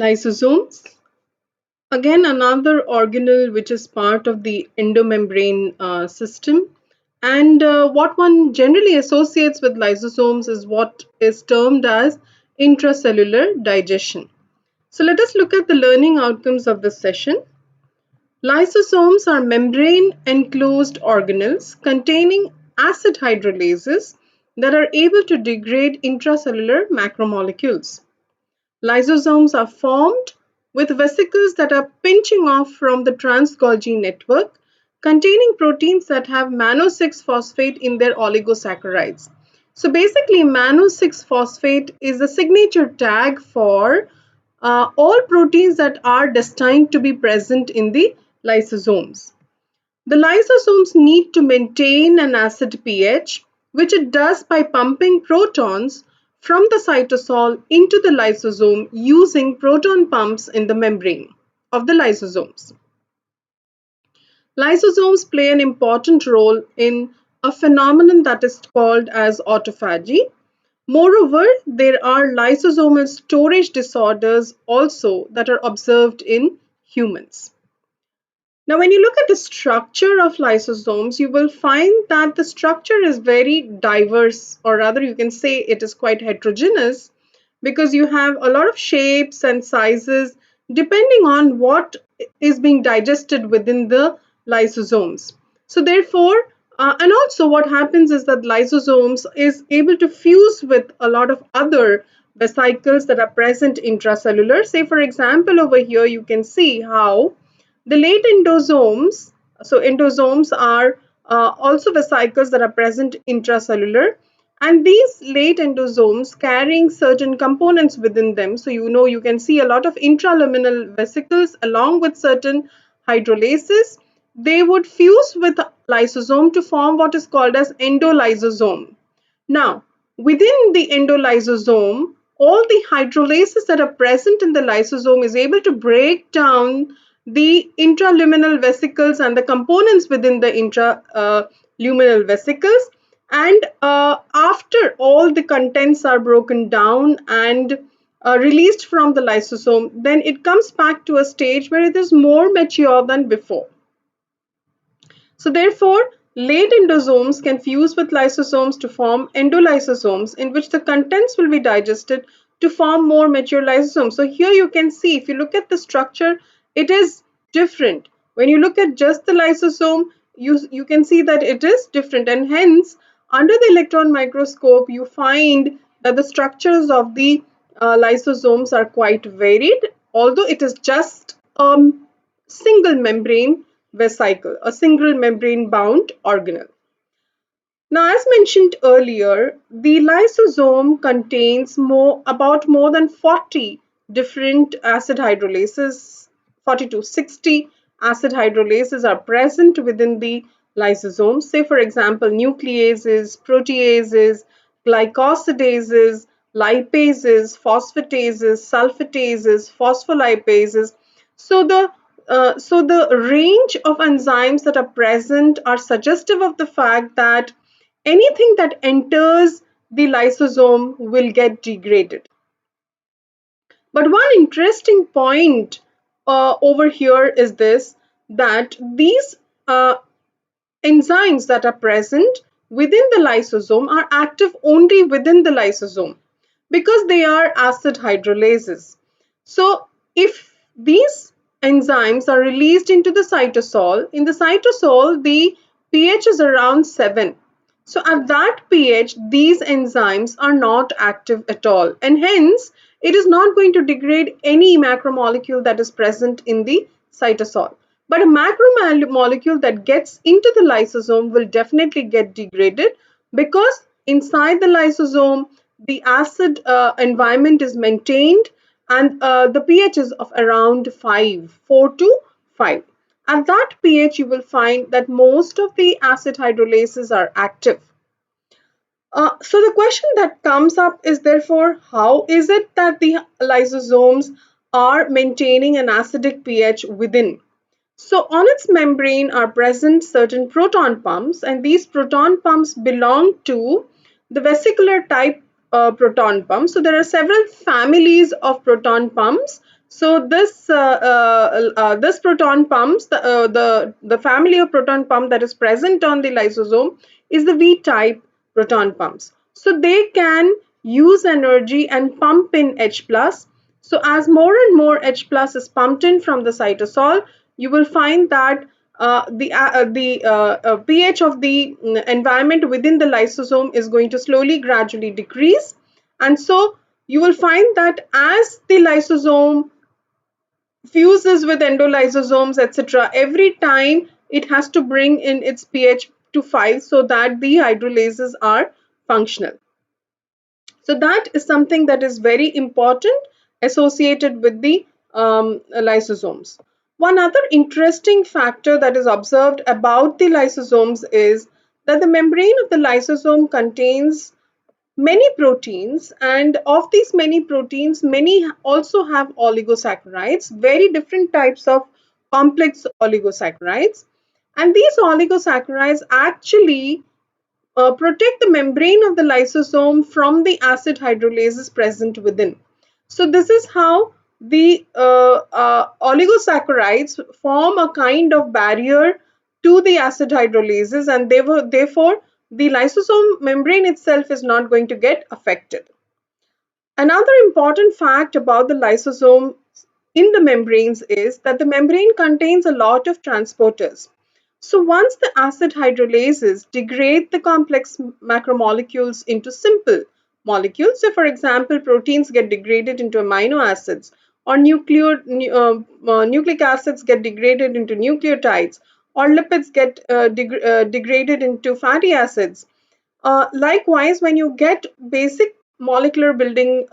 Lysosomes, again another organelle which is part of the endomembrane system. And what one generally associates with lysosomes is what is termed as intracellular digestion. So let us look at the learning outcomes of this session. Lysosomes are membrane enclosed organelles containing acid hydrolases that are able to degrade intracellular macromolecules. Lysosomes are formed with vesicles that are pinching off from the trans-Golgi network containing proteins that have mannose-6-phosphate in their oligosaccharides. So basically, mannose-6-phosphate is the signature tag for all proteins that are destined to be present in the lysosomes. The lysosomes need to maintain an acid pH, which it does by pumping protons from the cytosol into the lysosome using proton pumps in the membrane of the lysosomes. Lysosomes play an important role in a phenomenon that is called as autophagy. Moreover, there are lysosomal storage disorders also that are observed in humans. Now, when you look at the structure of lysosomes, you will find that the structure is very diverse, or rather, you can say it is quite heterogeneous because you have a lot of shapes and sizes depending on what is being digested within the lysosomes. So, therefore, and also what happens is that lysosomes is able to fuse with a lot of other vesicles that are present intracellular. Say, for example, over here you can see how the late endosomes, so endosomes are also vesicles that are present intracellular, and these late endosomes carrying certain components within them. So you can see a lot of intraluminal vesicles along with certain hydrolases. They would fuse with lysosome to form what is called as endolysosome. Now, within the endolysosome, all the hydrolases that are present in the lysosome is able to break down the intraluminal vesicles and the components within the intraluminal vesicles. And after all the contents are broken down and released from the lysosome, then it comes back to a stage where it is more mature than before. So therefore, late endosomes can fuse with lysosomes to form endolysosomes in which the contents will be digested to form more mature lysosomes. So here you can see, if you look at the structure, it is different. When you look at just the lysosome, you can see that it is different, and hence under the electron microscope you find that the structures of the lysosomes are quite varied, although it is just single membrane vesicle, a single membrane bound organelle. Now, as mentioned earlier, the lysosome contains about more than 40 different acid hydrolases. 40 to 60 acid hydrolases are present within the lysosome. Say, for example, nucleases, proteases, glycosidases, lipases, phosphatases, sulfatases, phospholipases. So the range of enzymes that are present are suggestive of the fact that anything that enters the lysosome will get degraded. But one interesting point over here is this, that these enzymes that are present within the lysosome are active only within the lysosome because they are acid hydrolases. So if these enzymes are released into the cytosol, in the cytosol the pH is around 7. So at that pH, these enzymes are not active at all, and hence it is not going to degrade any macromolecule that is present in the cytosol. But a macromolecule that gets into the lysosome will definitely get degraded because inside the lysosome, the acid environment is maintained, and the pH is of around 4 to 5. At that pH, you will find that most of the acid hydrolases are active. So the question that comes up is therefore, how is it that the lysosomes are maintaining an acidic pH within? So on its membrane are present certain proton pumps, and these proton pumps belong to the vesicular type proton pumps. So there are several families of proton pumps. So this proton pumps, the family of proton pump that is present on the lysosome is the V type proton pumps. So they can use energy and pump in H plus. So as more and more H plus is pumped in from the cytosol, you will find that the pH of the environment within the lysosome is going to slowly gradually decrease, and so you will find that as the lysosome fuses with endolysosomes, etc., every time it has to bring in its pH to 5 so that the hydrolases are functional. So that is something that is very important associated with the lysosomes. One other interesting factor that is observed about the lysosomes is that the membrane of the lysosome contains many proteins, and of these many proteins, many also have oligosaccharides, very different types of complex oligosaccharides. And these oligosaccharides actually protect the membrane of the lysosome from the acid hydrolases present within. So this is how the oligosaccharides form a kind of barrier to the acid hydrolases, and therefore the lysosome membrane itself is not going to get affected. Another important fact about the lysosome in the membranes is that the membrane contains a lot of transporters. So once the acid hydrolases degrade the complex macromolecules into simple molecules, so for example, proteins get degraded into amino acids, or nucleic acids get degraded into nucleotides, or lipids get degraded into fatty acids. Likewise, when you get basic molecular building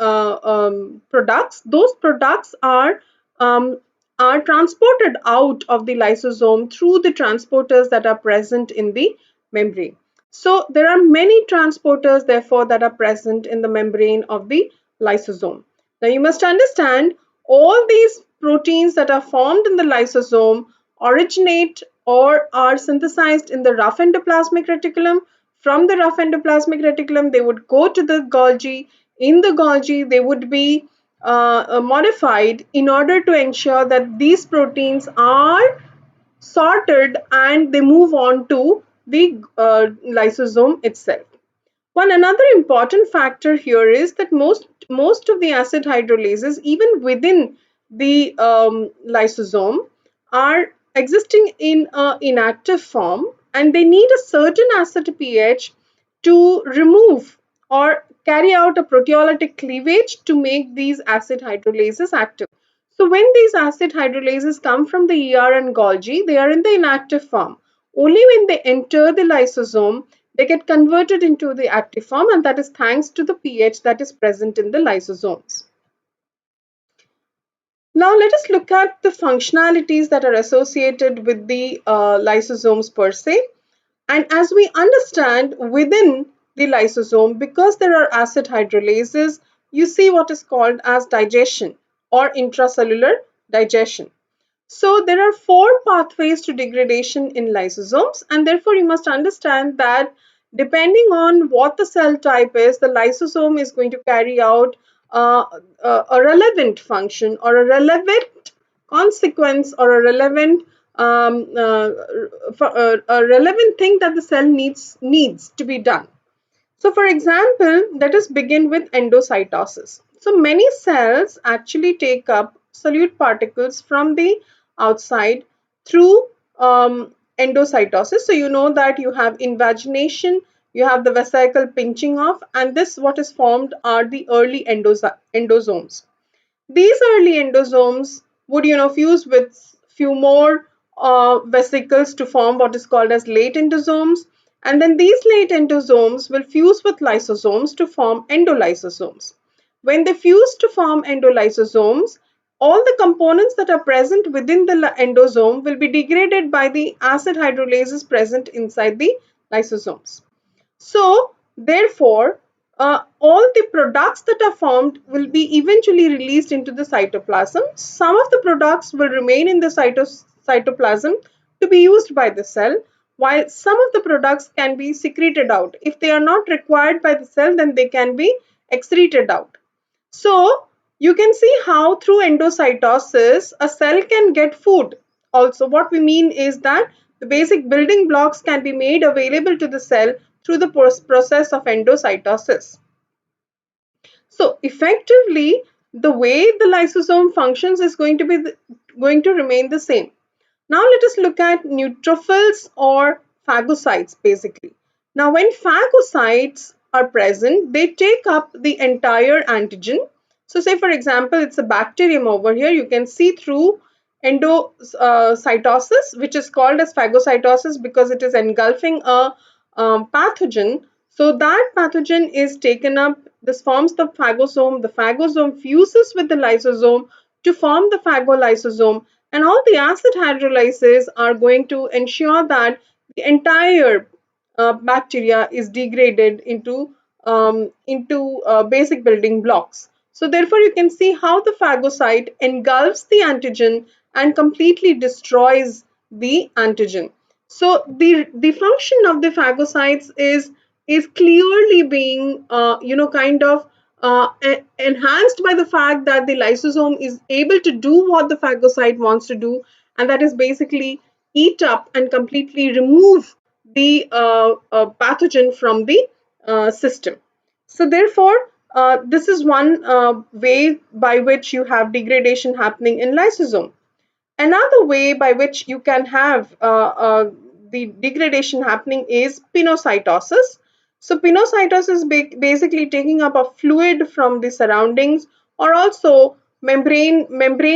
products, those products um, are transported out of the lysosome through the transporters that are present in the membrane. So there are many transporters, therefore, that are present in the membrane of the lysosome. Now you must understand all these proteins that are formed in the lysosome originate or are synthesized in the rough endoplasmic reticulum. From the rough endoplasmic reticulum, they would go to the Golgi. In the Golgi, they would be modified in order to ensure that these proteins are sorted and they move on to the lysosome itself. One another important factor here is that most of the acid hydrolases, even within the lysosome, are existing in an inactive form, and they need a certain acid pH to remove or carry out a proteolytic cleavage to make these acid hydrolases active. So when these acid hydrolases come from the ER and Golgi, they are in the inactive form. Only when they enter the lysosome, they get converted into the active form, and that is thanks to the pH that is present in the lysosomes. Now let us look at the functionalities that are associated with the lysosomes per se. And as we understand, within the lysosome, because there are acid hydrolases, you see what is called as digestion or intracellular digestion. So there are four pathways to degradation in lysosomes, and therefore you must understand that depending on what the cell type is, the lysosome is going to carry out a relevant function or a relevant consequence or a relevant thing that the cell needs to be done. So for example, let us begin with endocytosis. So many cells actually take up solute particles from the outside through endocytosis. So you know that you have invagination, you have the vesicle pinching off, and this what is formed are the early endosomes. These early endosomes would, fuse with few more vesicles to form what is called as late endosomes. And then these late endosomes will fuse with lysosomes to form endolysosomes. When they fuse to form endolysosomes, all the components that are present within the endosome will be degraded by the acid hydrolases present inside the lysosomes. So, therefore, all the products that are formed will be eventually released into the cytoplasm. Some of the products will remain in the cytoplasm to be used by the cell, while some of the products can be secreted out. If they are not required by the cell, then they can be excreted out. So, You can see how through endocytosis a cell can get food. Also, what we mean is that the basic building blocks can be made available to the cell through the process of endocytosis. So effectively, the way the lysosome functions is going to remain the same. Now let us look at neutrophils or phagocytes basically. Now when phagocytes are present, they take up the entire antigen. So say for example, it's a bacterium over here. You can see through endocytosis, which is called as phagocytosis because it is engulfing a pathogen. So that pathogen is taken up, this forms the phagosome fuses with the lysosome to form the phagolysosome, and all the acid hydrolyses are going to ensure that the entire bacteria is degraded into basic building blocks. So therefore you can see how the phagocyte engulfs the antigen and completely destroys the antigen. So the function of the phagocytes is clearly being kind of enhanced by the fact that the lysosome is able to do what the phagocyte wants to do, and that is basically eat up and completely remove the pathogen from the system. So therefore, this is one way by which you have degradation happening in lysosome. Another way by which you can have the degradation happening is pinocytosis. So pinocytosis is basically taking up a fluid from the surroundings, or also membrane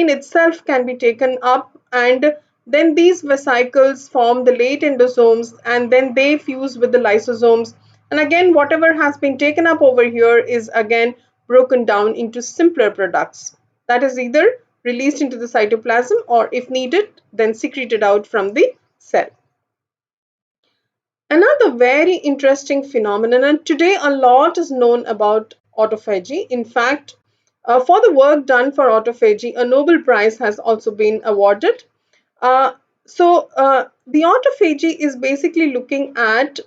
itself can be taken up, and then these vesicles form the late endosomes, and then they fuse with the lysosomes, and again whatever has been taken up over here is again broken down into simpler products, that is either released into the cytoplasm or if needed then secreted out from the cell. Another very interesting phenomenon, and today a lot is known about autophagy. In fact, for the work done for autophagy, a Nobel Prize has also been awarded. The autophagy is basically looking at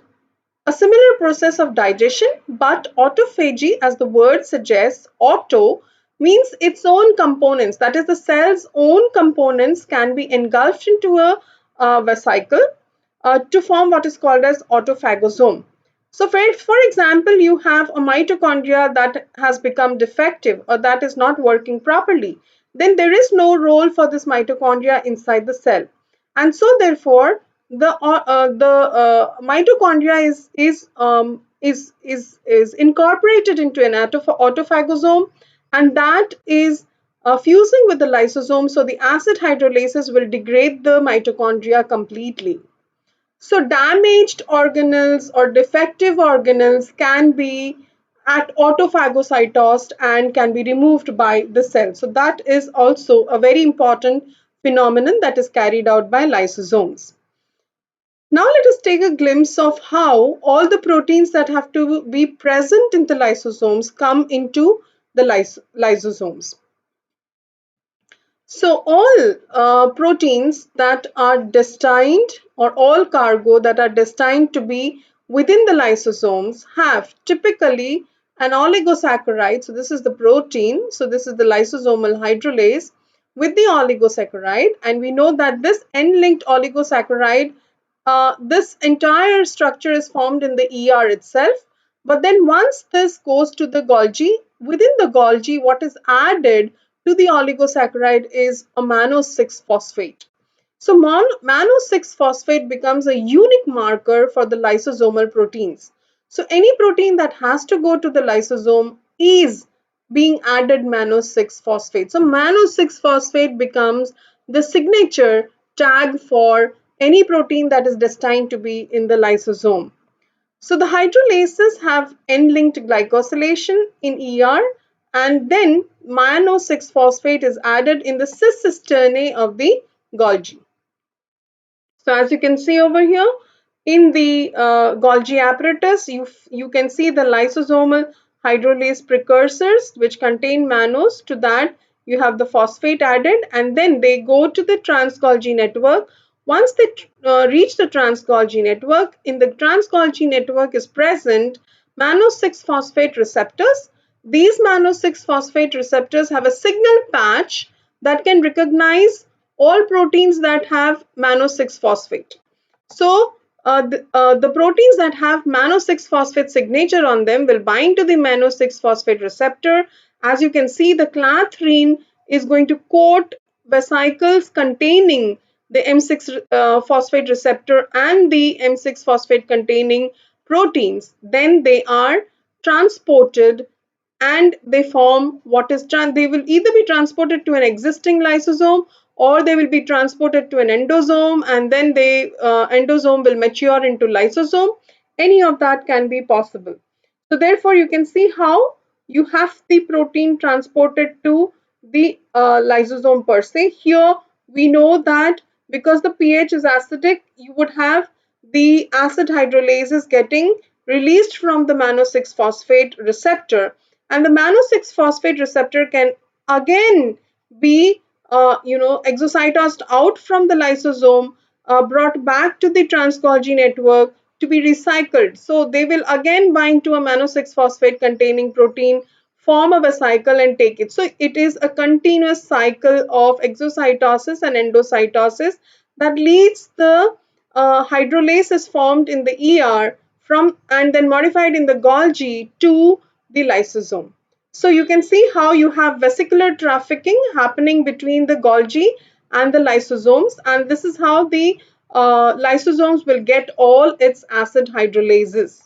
a similar process of digestion, but autophagy, as the word suggests, auto means its own components, that is, the cell's own components can be engulfed into a vesicle to form what is called as autophagosome. So, for example, you have a mitochondria that has become defective or that is not working properly, then there is no role for this mitochondria inside the cell, and so therefore the mitochondria is incorporated into an autophagosome, and that is fusing with the lysosome. So the acid hydrolases will degrade the mitochondria completely. So damaged organelles or defective organelles can be at autophagocytosed and can be removed by the cell. So that is also a very important phenomenon that is carried out by lysosomes. Now let us take a glimpse of how all the proteins that have to be present in the lysosomes come into the lysosomes. So all proteins that are destined, or all cargo that are destined to be within the lysosomes, have typically an oligosaccharide. So this is the protein. So this is the lysosomal hydrolase with the oligosaccharide, and we know that this N-linked oligosaccharide, this entire structure is formed in the ER itself. But then once this goes to the Golgi, within the Golgi, what is added to the oligosaccharide is a mannose-6 phosphate. So mannose-6 phosphate becomes a unique marker for the lysosomal proteins. So any protein that has to go to the lysosome is being added mannose-6 phosphate. So mannose-6 phosphate becomes the signature tag for any protein that is destined to be in the lysosome. So the hydrolases have N-linked glycosylation in ER, and then mannose-6 phosphate is added in the cis cisternae of the Golgi. So as you can see over here in the Golgi apparatus, you can see the lysosomal hydrolase precursors which contain mannose. To that you have the phosphate added, and then they go to the trans-Golgi network. Once they reach the trans-Golgi network, in the trans-Golgi network is present mannose-6 phosphate receptors. These mannose 6-phosphate receptors have a signal patch that can recognize all proteins that have mannose 6-phosphate. So the proteins that have mannose 6-phosphate signature on them will bind to the mannose 6-phosphate receptor. As you can see, the clathrine is going to coat vesicles containing the M6 phosphate receptor and the M6 phosphate containing proteins. Then they are transported and they form what is they will either be transported to an existing lysosome, or they will be transported to an endosome, and then the endosome will mature into lysosome. Any of that can be possible. So therefore you can see how you have the protein transported to the lysosome per se. Here we know that because the pH is acidic, you would have the acid hydrolases getting released from the mannose 6-phosphate receptor, and the mannose 6-phosphate receptor can again be exocytosed out from the lysosome, brought back to the trans-Golgi network to be recycled. So they will again bind to a mannose 6-phosphate containing protein, form a vesicle and take it. So it is a continuous cycle of exocytosis and endocytosis that leads the hydrolase is formed in the ER from and then modified in the Golgi to the lysosome. So you can see how you have vesicular trafficking happening between the Golgi and the lysosomes, and this is how the lysosomes will get all its acid hydrolases.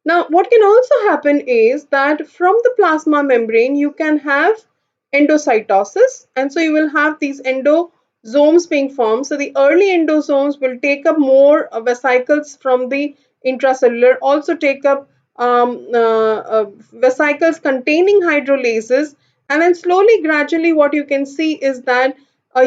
Now, what can also happen is that from the plasma membrane, you can have endocytosis, and so you will have these endosomes being formed. So the early endosomes will take up more vesicles from the intracellular, also take up vesicles containing hydrolases, and then slowly, gradually, what you can see is that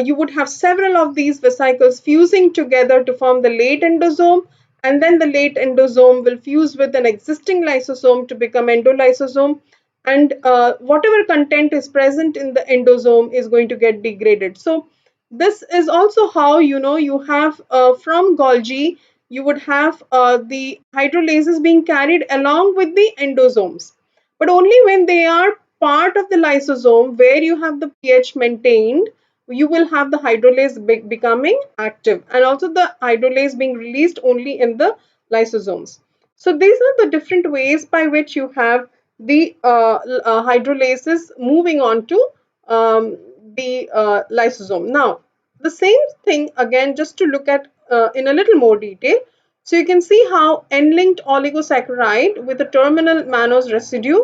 you would have several of these vesicles fusing together to form the late endosome, and then the late endosome will fuse with an existing lysosome to become endolysosome, and whatever content is present in the endosome is going to get degraded. So this is also how you have from Golgi you would have the hydrolases being carried along with the endosomes, but only when they are part of the lysosome where you have the pH maintained, you will have the hydrolase becoming active, and also the hydrolase being released only in the lysosomes. So these are the different ways by which you have the hydrolases moving on to the lysosome. Now, the same thing again, just to look at in a little more detail. So you can see how N-linked oligosaccharide with a terminal mannose residue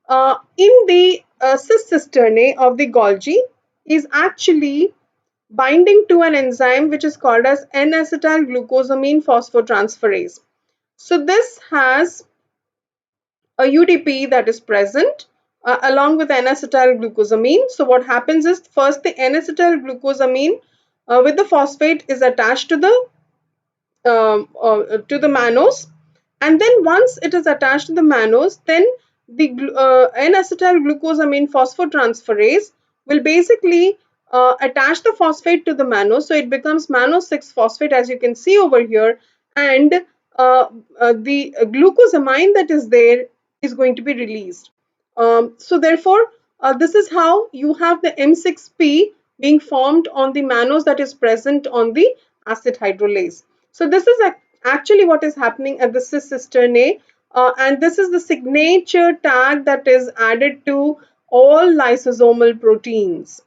in the cis cisternae of the Golgi is actually binding to an enzyme which is called as N-acetylglucosamine phosphotransferase. So this has a UDP that is present along with N-acetylglucosamine. So what happens is first the N-acetylglucosamine with the phosphate is attached to the mannose, and then once it is attached to the mannose, then the N-acetylglucosamine phosphotransferase will basically attach the phosphate to the mannose, so it becomes mannose 6-phosphate as you can see over here, and the glucosamine that is there is going to be released. So therefore this is how you have the M6P being formed on the mannose that is present on the acid hydrolase. So this is actually what is happening at the cis cisternae, and this is the signature tag that is added to all lysosomal proteins.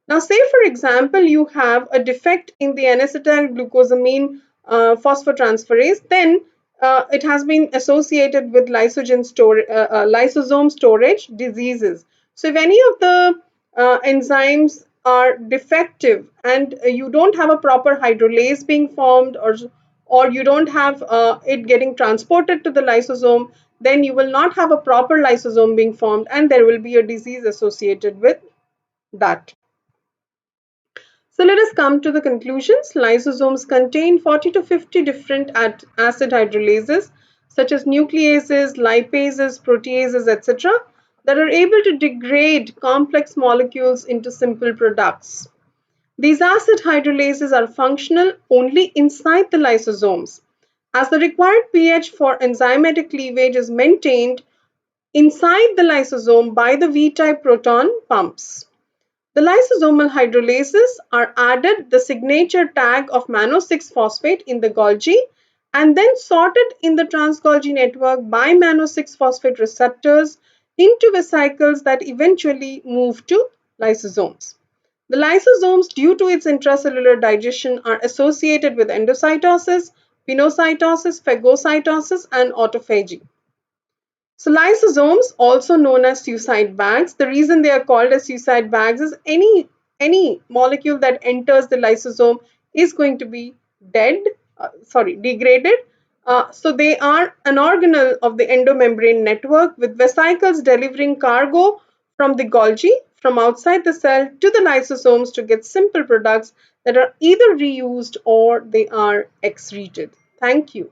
Now, say for example, you have a defect in the N-acetylglucosamine phosphotransferase, then it has been associated with lysosome storage diseases. So, if any of the enzymes are defective and you don't have a proper hydrolase being formed, or you don't have it getting transported to the lysosome, then you will not have a proper lysosome being formed, and there will be a disease associated with that. So let us come to the conclusions. Lysosomes contain 40 to 50 different acid hydrolases such as nucleases, lipases, proteases, etc. that are able to degrade complex molecules into simple products. These acid hydrolases are functional only inside the lysosomes. As the required pH for enzymatic cleavage is maintained, inside the lysosome by the V-type proton pumps. The lysosomal hydrolases are added the signature tag of mannose-6-phosphate in the Golgi and then sorted in the trans-Golgi network by mannose-6-phosphate receptors into vesicles that eventually move to lysosomes. The lysosomes, due to its intracellular digestion, are associated with endocytosis, pinocytosis, phagocytosis, and autophagy. So lysosomes, also known as suicide bags, the reason they are called as suicide bags is any molecule that enters the lysosome is going to be degraded. So they are an organelle of the endomembrane network with vesicles delivering cargo from the Golgi from outside the cell to the lysosomes to get simple products that are either reused or they are excreted. Thank you.